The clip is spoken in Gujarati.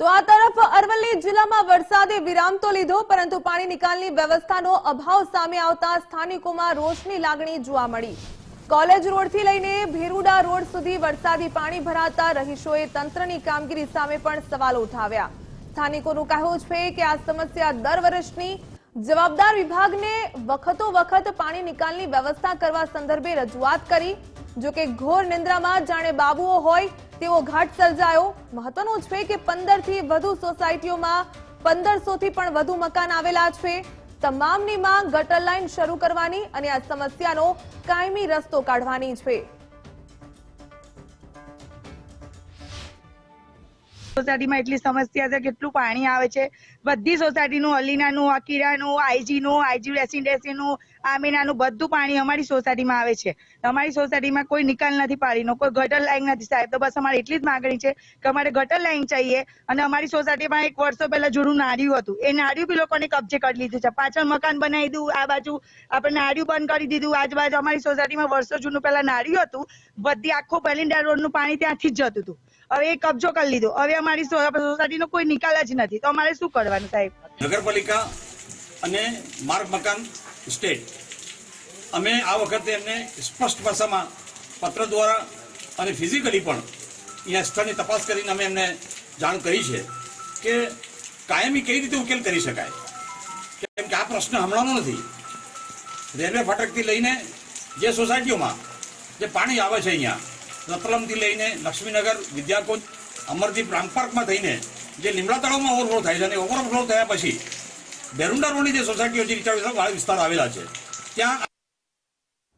તો આ તરફ અરવલ્લી જિલ્લામાં વરસાદે વિરામ તો લીધો, પરંતુ પાણી નિકાલની વ્યવસ્થાનો અભાવ સામે આવતા સ્થાનિકોમાં રોષની લાગણી જોવા મળી। કોલેજ રોડથી લઈને ભેરુડા રોડ સુધી વરસાદી પાણી ભરાતા રહીશોએ તંત્રની કામગીરી સામે પણ સવાલો ઉઠાવ્યા। સ્થાનિકોનું કહેવું છે કે આ સમસ્યા દર વર્ષની જવાબદાર વિભાગને વખતો-વખત પાણી નિકાલની વ્યવસ્થા કરવા સંદર્ભે રજૂઆત કરી, જો કે ઘોર નિંદ્રામાં જાણે બાબુઓ હોય તેવો ઘાટ સર્જાયો। મહત્વનું છે કે 15 થી વધુ સોસાયટીઓમાં 1500 થી પણ વધુ મકાન આવેલા છે। તમામની માંગ ગટર લાઇન શરૂ કરવાની અને આ સમસ્યાનો કાયમી રસ્તો કાઢવાની છે। સોસાયટીમાં એટલી સમસ્યા છે, કેટલું પાણી આવે છે। બધી સોસાયટીનું, અલીનાનું, અકીરાનું, આઈજી રેસિડેન્સીનું, આમીનાનું બધું પાણી અમારી સોસાયટીમાં આવે છે। અમારી સોસાયટીમાં કોઈ નિકાલ નથી પાણીનો, કોઈ ગટર લાઈન નથી સાહેબ। તો બસ અમારી એટલી જ માંગણી છે કે અમારે ગટર લાઈન चाहिए। અને અમારી સોસાયટીમાં એક વર્ષો પહેલા જૂનું નાળિયું હતું, એ નાળિયું બી લોકોને કબજે કરી લીધું છે। પાછળ મકાન બનાવી દીધું, આ બાજુ આપણે નાળિયું બંધ કરી દીધું। આજુબાજુ અમારી સોસાયટીમાં વર્ષો જૂનું પહેલા નાળિયું હતું, બધી આખો બલિંડા રોડનું પાણી ત્યાંથી જ જતું હતું। હવે એ કબજો કરી લીધો। હવે અમારી સોસાયટીનો કોઈ નિકાલ જ નથી, તો અમારે શું કરવાનું સાહેબ? નગરપાલિકા અને માર્ગ મકાન સ્ટેટ અમે આ વખતે એમને સ્પષ્ટ ભાષામાં પત્ર દ્વારા અને ફિઝિકલી પણ અહીંયા સ્થળની તપાસ કરીને અમે એમને જાણ કરી છે કે કાયમી કઈ રીતે ઉકેલ કરી શકાય, કેમ કે આ પ્રશ્ન હમણાંનો નથી। રેલવે ફાટકથી લઈને જે સોસાયટીઓમાં જે પાણી આવે છે, અહીંયા રતલમથી લઈને લક્ષ્મીનગર, વિદ્યાકુંજ, અમરદીપ, રામપાર્કમાં થઈને જે લીમડા તળાવમાં ઓવરફ્લો થાય છે, અને ઓવરફ્લો થયા પછી ભેરુડા રોડની જે સોસાયટીઓ છે, નીચાણવાળા વિસ્તાર આવેલા છે, ત્યાં